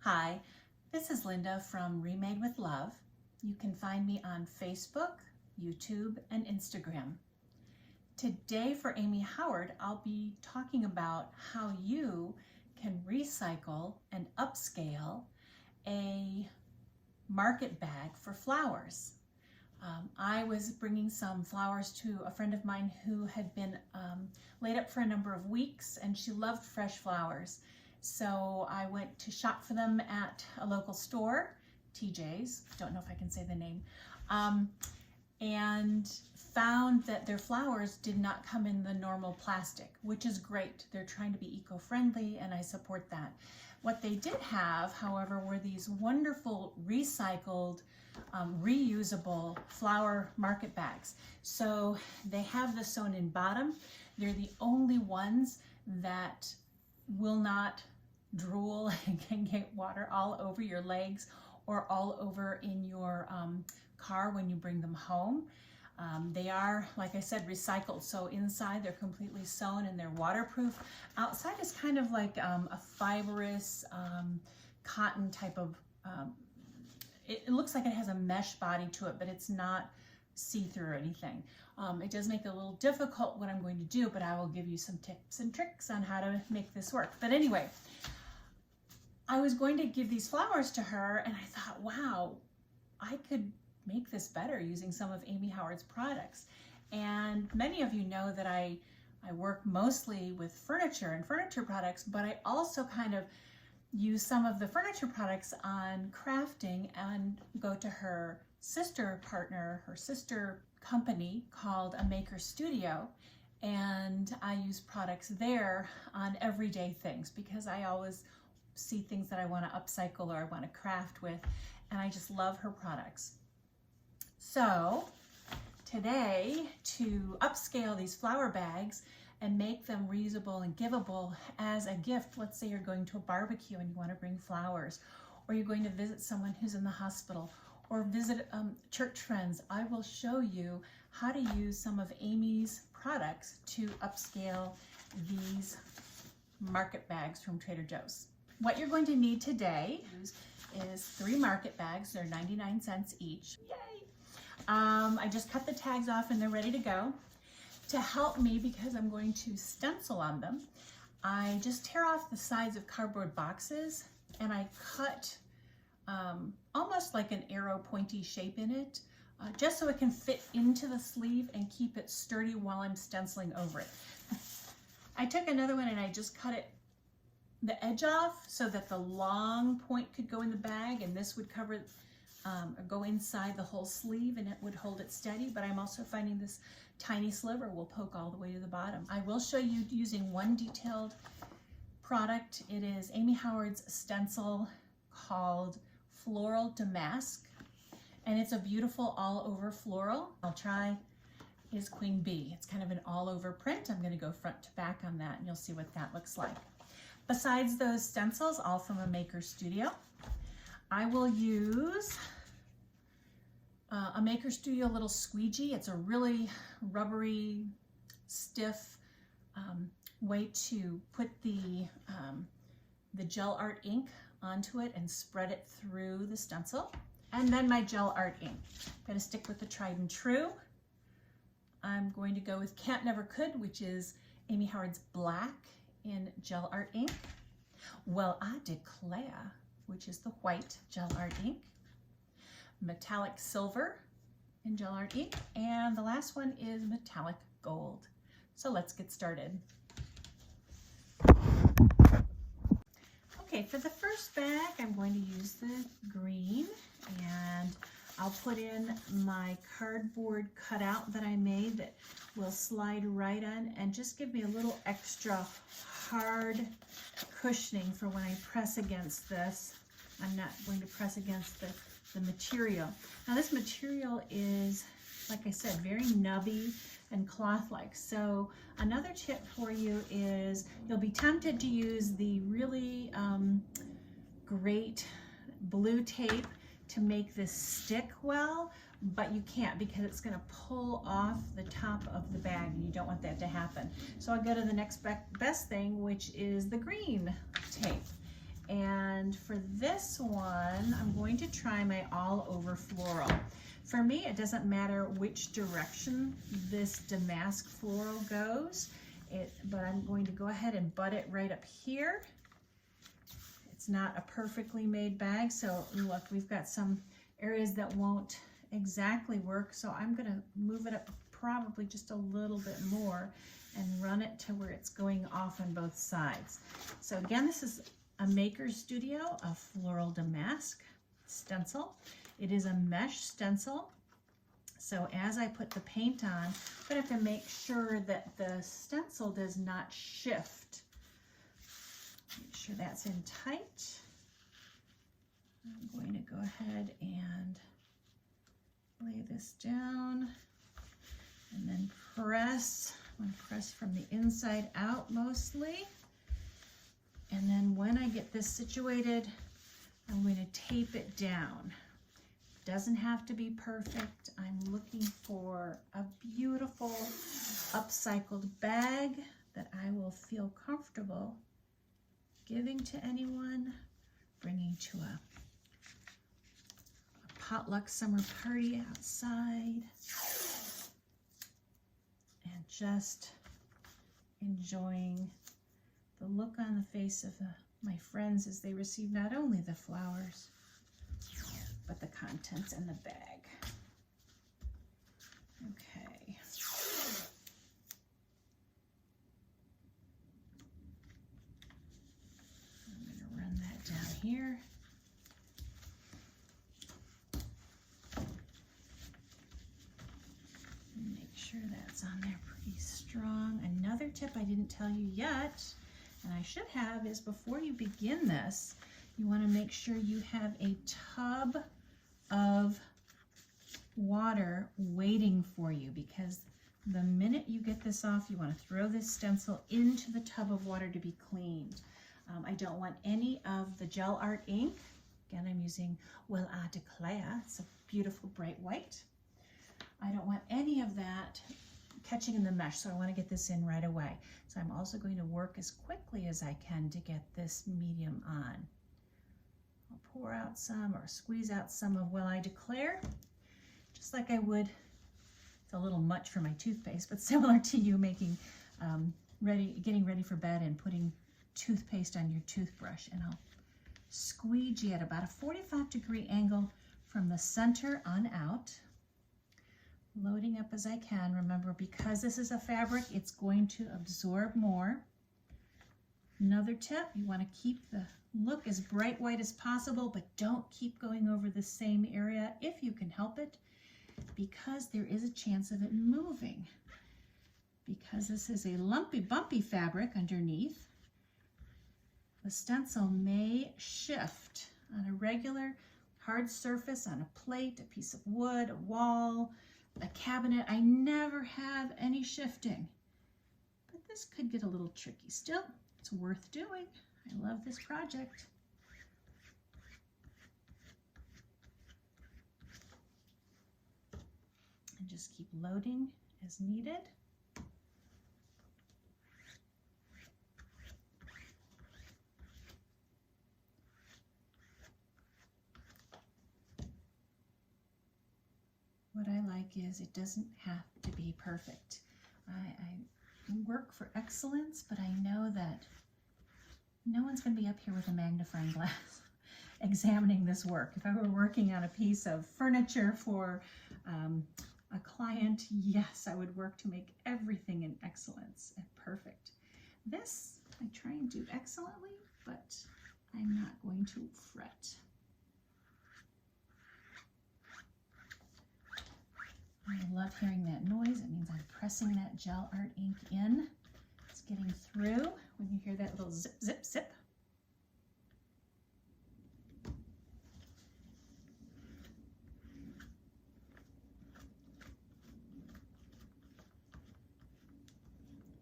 Hi, this is Linda from ReMade with Love. You can find me on Facebook, YouTube, and Instagram. Today for Amy Howard, I'll be talking about how you can recycle and upscale a market bag for flowers. I was bringing some flowers to a friend of mine who had been laid up for a number of weeks, and she loved fresh flowers. So I went to shop for them at a local store, TJ's, don't know if I can say the name, and found that their flowers did not come in the normal plastic, which is great. They're trying to be eco-friendly, and I support that. What they did have, however, were these wonderful recycled, reusable flower market bags. So they have the sewn in bottom. They're the only ones that will not drool and can get water all over your legs or all over in your car when you bring them home. They are, like I said, recycled. So inside they're completely sewn and they're waterproof. Outside is kind of like a fibrous cotton type of, it looks like it has a mesh body to it, but it's not see-through or anything. It does make it a little difficult what I'm going to do, but I will give you some tips and tricks on how to make this work. But anyway, I was going to give these flowers to her, and I thought, wow, I could make this better using some of Amy Howard's products. And many of you know that I work mostly with furniture and furniture products, but I also kind of use some of the furniture products on crafting and go to her sister partner, her sister company called A Maker Studio, and I use products there on everyday things because I always see things that I want to upcycle or I want to craft with, and I just love her products. So today, to upscale these flower bags and make them reusable and giveable as a gift, let's say you're going to a barbecue and you want to bring flowers, or you're going to visit someone who's in the hospital, or visit church friends, I will show you how to use some of Amy's products to upscale these market bags from Trader Joe's. What you're going to need today is 3 market bags. They're 99 cents each. Yay! I just cut the tags off and they're ready to go. To help me, because I'm going to stencil on them, I just tear off the sides of cardboard boxes and I cut almost like an arrow pointy shape in it, just so it can fit into the sleeve and keep it sturdy while I'm stenciling over it. I took another one and I just cut it the edge off so that the long point could go in the bag, and this would cover go inside the whole sleeve and it would hold it steady. But I'm also finding this tiny sliver will poke all the way to the bottom. I will show you using one detailed product. It is Amy Howard's stencil called Floral Damask, and it's a beautiful all over floral. I'll try is Queen Bee. It's kind of an all over print. I'm going to go front to back on that and you'll see what that looks like. Besides those stencils, all from A Maker Studio, I will use A Maker Studio little squeegee. It's a really rubbery, stiff way to put the gel art ink onto it and spread it through the stencil. And then my gel art ink. I'm going to stick with the tried and true. I'm going to go with Can't Never Could, which is Amy Howard's black in gel art ink. Well, I Declare, which is the white gel art ink. Metallic Silver in gel art ink. And the last one is Metallic Gold. So let's get started. Okay, for the first bag, I'm going to use the green, and I'll put in my cardboard cutout that I made that will slide right on and just give me a little extra hard cushioning for when I press against this. I'm not going to press against the material. Now this material is, like I said, very nubby and cloth-like. So another tip for you is you'll be tempted to use the really great blue tape to make this stick well, but you can't because it's going to pull off the top of the bag and you don't want that to happen. So I go to the next best thing, which is the green tape. And for this this one, I'm going to try my all over floral. For me, it doesn't matter which direction this Damask floral goes, but I'm going to go ahead and butt it right up here. It's not a perfectly made bag, so look, we've got some areas that won't exactly work, so I'm gonna move it up probably just a little bit more and run it to where it's going off on both sides. So again, this is a Maker Studio, a Floral Damask stencil. It is a mesh stencil. So as I put the paint on, I'm gonna have to make sure that the stencil does not shift. Make sure that's in tight. I'm going to go ahead and lay this down and then press. I'm going to press from the inside out mostly. And then when I get this situated, I'm going to tape it down. Doesn't have to be perfect. I'm looking for a beautiful upcycled bag that I will feel comfortable giving to anyone, bringing to a potluck summer party outside, and just enjoying the look on the face of my friends as they receive not only the flowers, but the contents in the bag. Okay. I'm going to run that down here. Make sure that's on there pretty strong. Another tip I didn't tell you yet, and I should have, is before you begin this, you want to make sure you have a tub of water waiting for you, because the minute you get this off, you want to throw this stencil into the tub of water to be cleaned. I don't want any of the gel art ink. Again, I'm using Will I Declare. It's a beautiful bright white. I don't want any of that catching in the mesh, so I want to get this in right away. So I'm also going to work as quickly as I can to get this medium on. I'll pour out some or squeeze out some of Will I Declare, just like I would. It's a little much for my toothpaste, but similar to you making getting ready for bed and putting toothpaste on your toothbrush. And I'll squeegee at about a 45-degree angle from the center on out, loading up as I can. Remember, because this is a fabric, it's going to absorb more. Another tip, you want to keep the look as bright white as possible, but don't keep going over the same area if you can help it, because there is a chance of it moving. Because this is a lumpy, bumpy fabric underneath, the stencil may shift on a regular hard surface, on a plate, a piece of wood, a wall, a cabinet. I never have any shifting, but this could get a little tricky. Still, it's worth doing. I love this project. And just keep loading as needed. What I like is it doesn't have to be perfect. I work for excellence, but I know that no one's going to be up here with a magnifying glass examining this work. If I were working on a piece of furniture for a client, yes, I would work to make everything in excellence and perfect. This, I try and do excellently, but I'm not going to fret. I love hearing that noise. It means I'm pressing that gel art ink in. It's getting through when you hear that little zip, zip, zip.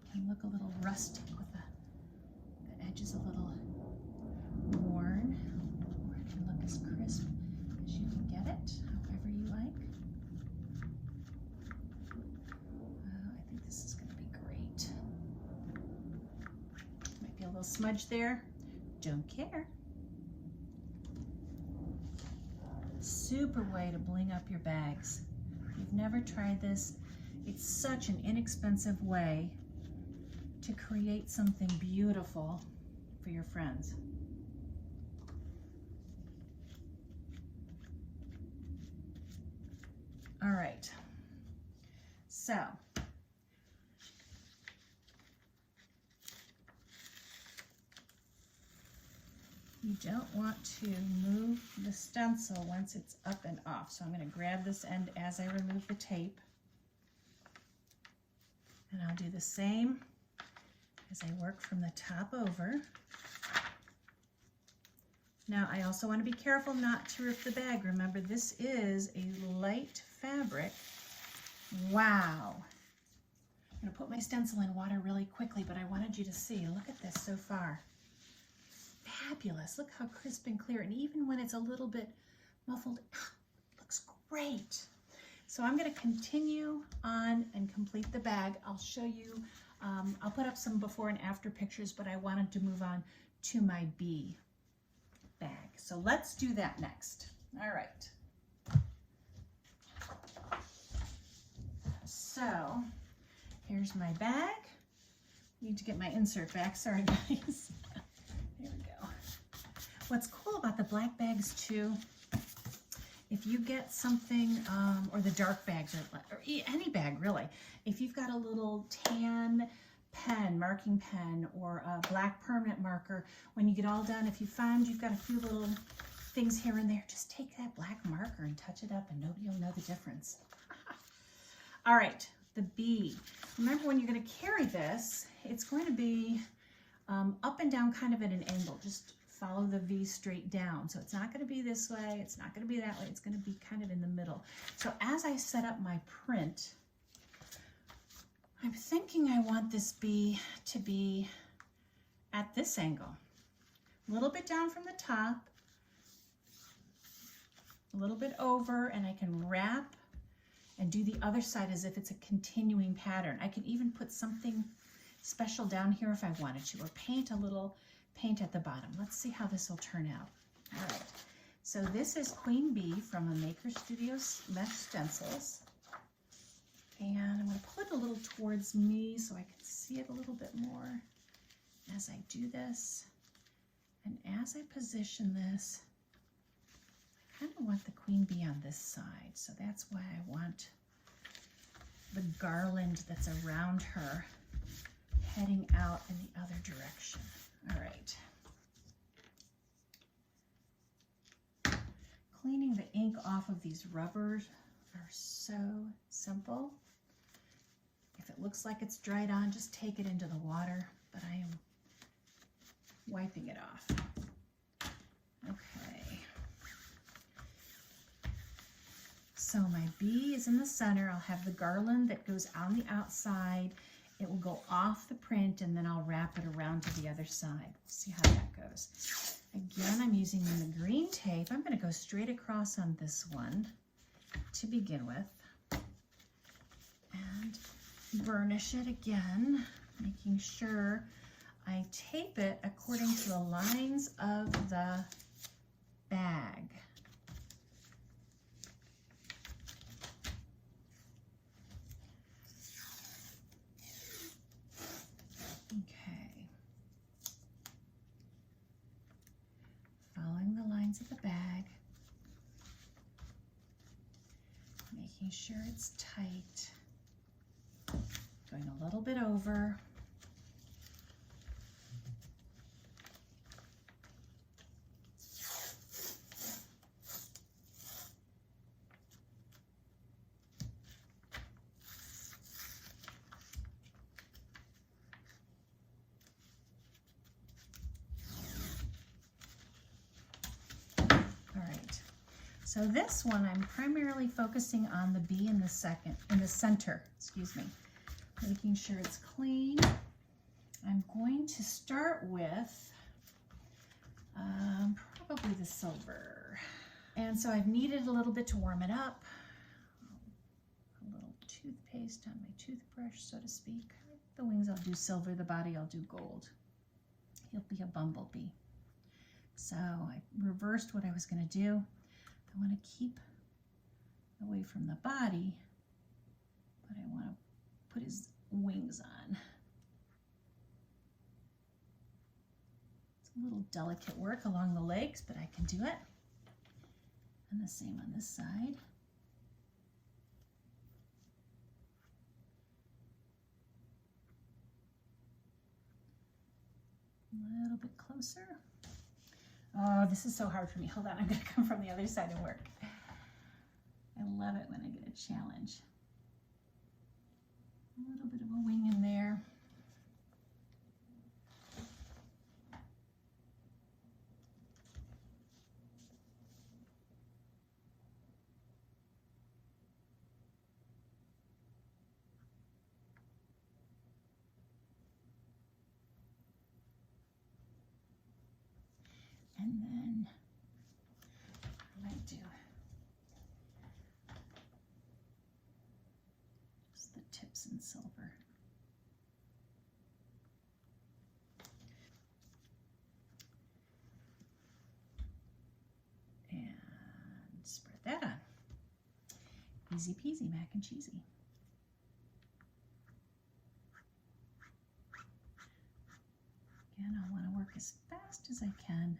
It can look a little rustic with the edges a little worn, or it can look as crisp as you can get it, however you like. I think this is going to be great. Might be a little smudge there. Don't care. Super way to bling up your bags. If you've never tried this, it's such an inexpensive way to create something beautiful for your friends. All right, so you don't want to move the stencil once it's up and off. So I'm going to grab this end as I remove the tape. And I'll do the same as I work from the top over. Now I also want to be careful not to rip the bag. Remember, this is a light fabric. Wow. I'm going to put my stencil in water really quickly, but I wanted you to see. Look at this so far. Fabulous. Look how crisp and clear. And even when it's a little bit muffled, it looks great. So I'm going to continue on and complete the bag. I'll show you, I'll put up some before and after pictures, but I wanted to move on to my bee bag. So let's do that next. All right. So here's my bag. Need to get my insert back. Sorry, guys. There we go. What's cool about the black bags too, if you get something, or the dark bags, or any bag really, if you've got a little tan pen, marking pen, or a black permanent marker, when you get all done, if you find you've got a few little things here and there, just take that black marker and touch it up and nobody will know the difference. All right, the bee. Remember, when you're going to carry this, it's going to be up and down kind of at an angle. Just follow the V straight down. So it's not going to be this way, it's not going to be that way, it's going to be kind of in the middle. So as I set up my print, I'm thinking I want this bee to be at this angle. A little bit down from the top, a little bit over, and I can wrap and do the other side as if it's a continuing pattern. I could even put something special down here if I wanted to, or paint a little paint at the bottom. Let's see how this will turn out. All right, so this is Queen Bee from the Maker Studios Mesh Stencils. And I'm going to pull it a little towards me so I can see it a little bit more as I do this. And as I position this, I kind of want the Queen Bee on this side. So that's why I want the garland that's around her heading out in the other direction. All right. Cleaning the ink off of these rubbers are so simple. If it looks like it's dried on, just take it into the water, but I am wiping it off. Okay. So my bee is in the center. I'll have the garland that goes on the outside. It will go off the print, and then I'll wrap it around to the other side. See how that goes. Again, I'm using the green tape. I'm going to go straight across on this one to begin with. And burnish it again, making sure I tape it according to the lines of the bag. Okay. Following the lines of the bag, making sure it's tight. Going a little bit over. So this one, I'm primarily focusing on the bee in the center, excuse me, making sure it's clean. I'm going to start with probably the silver. And so I've kneaded a little bit to warm it up. A little toothpaste on my toothbrush, so to speak. The wings I'll do silver, the body I'll do gold. He'll be a bumblebee. So I reversed what I was going to do. I want to keep away from the body, but I want to put his wings on. It's a little delicate work along the legs, but I can do it. And the same on this side. A little bit closer. Oh, this is so hard for me. Hold on, I'm going to come from the other side and work. I love it when I get a challenge. A little bit of a wing in there. And then I might do just the tips in silver. And spread that on. Easy peasy, mac and cheesy. Again, I want to work as fast as I can.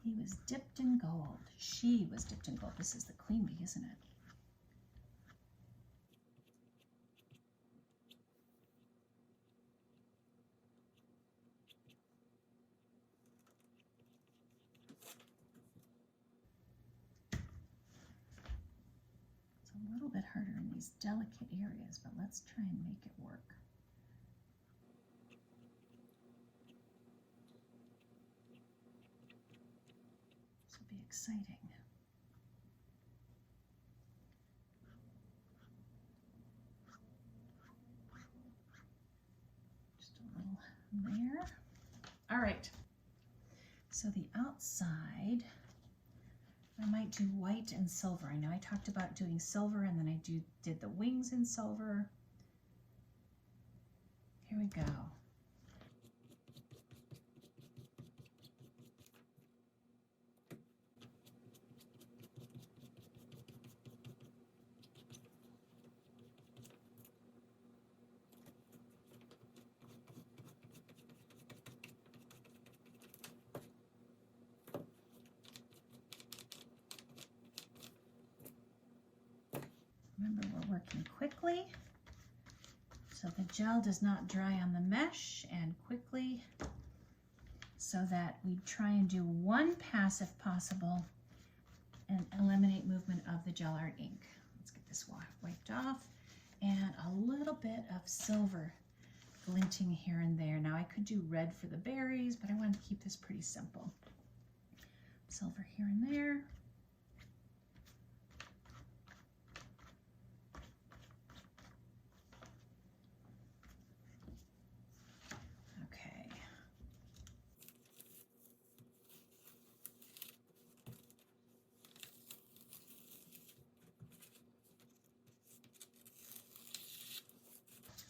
He was dipped in gold. She was dipped in gold. This is the queen bee, isn't it? It's a little bit harder in these delicate areas, but let's try and make it work. Be exciting. Just a little there. All right. So the outside, I might do white and silver. I know I talked about doing silver, and then I did the wings in silver. Here we go. Remember, we're working quickly, so the gel does not dry on the mesh, and quickly, so that we try and do one pass if possible and eliminate movement of the gel art ink. Let's get this wiped off, and a little bit of silver glinting here and there. Now I could do red for the berries, but I wanted to keep this pretty simple. Silver here and there.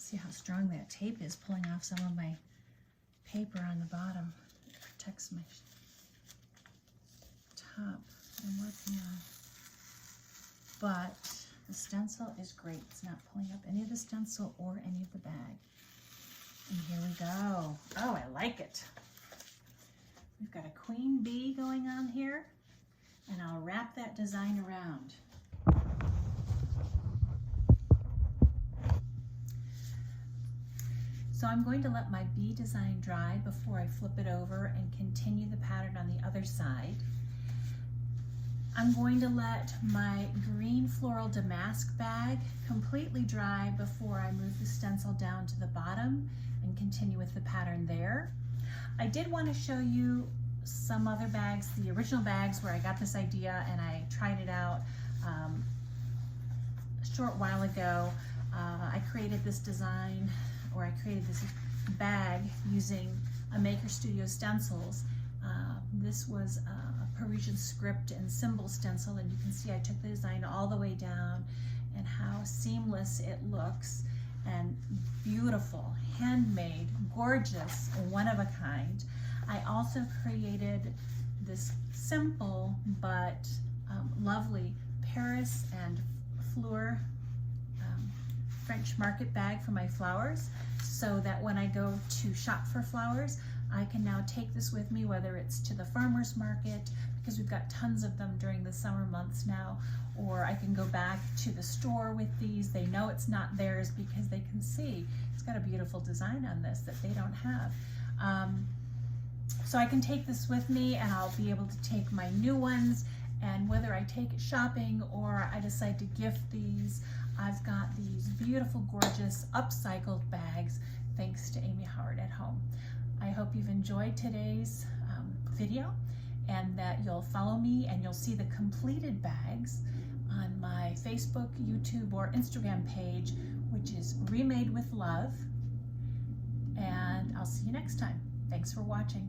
See how strong that tape is, pulling off some of my paper on the bottom. It protects my top I'm working on. But the stencil is great. It's not pulling up any of the stencil or any of the bag. And here we go. Oh, I like it. We've got a queen bee going on here, and I'll wrap that design around. So I'm going to let my bee design dry before I flip it over and continue the pattern on the other side. I'm going to let my green floral damask bag completely dry before I move the stencil down to the bottom and continue with the pattern there. I did want to show you some other bags, the original bags where I got this idea and I tried it out a short while ago. I created this design, or I created this bag using a Maker Studio stencils. This was a Parisian script and symbol stencil, and you can see I took the design all the way down and how seamless it looks, and beautiful, handmade, gorgeous, one of a kind. I also created this simple but lovely Paris and Fleur French market bag for my flowers, so that when I go to shop for flowers, I can now take this with me, whether it's to the farmer's market, because we've got tons of them during the summer months now, or I can go back to the store with these. They know it's not theirs because they can see it's got a beautiful design on this that they don't have. So I can take this with me, and I'll be able to take my new ones, and whether I take it shopping or I decide to gift these, I've got these beautiful, gorgeous, upcycled bags thanks to Amy Howard at Home. I hope you've enjoyed today's video, and that you'll follow me and you'll see the completed bags on my Facebook, YouTube, or Instagram page, which is ReMade with Love. And I'll see you next time. Thanks for watching.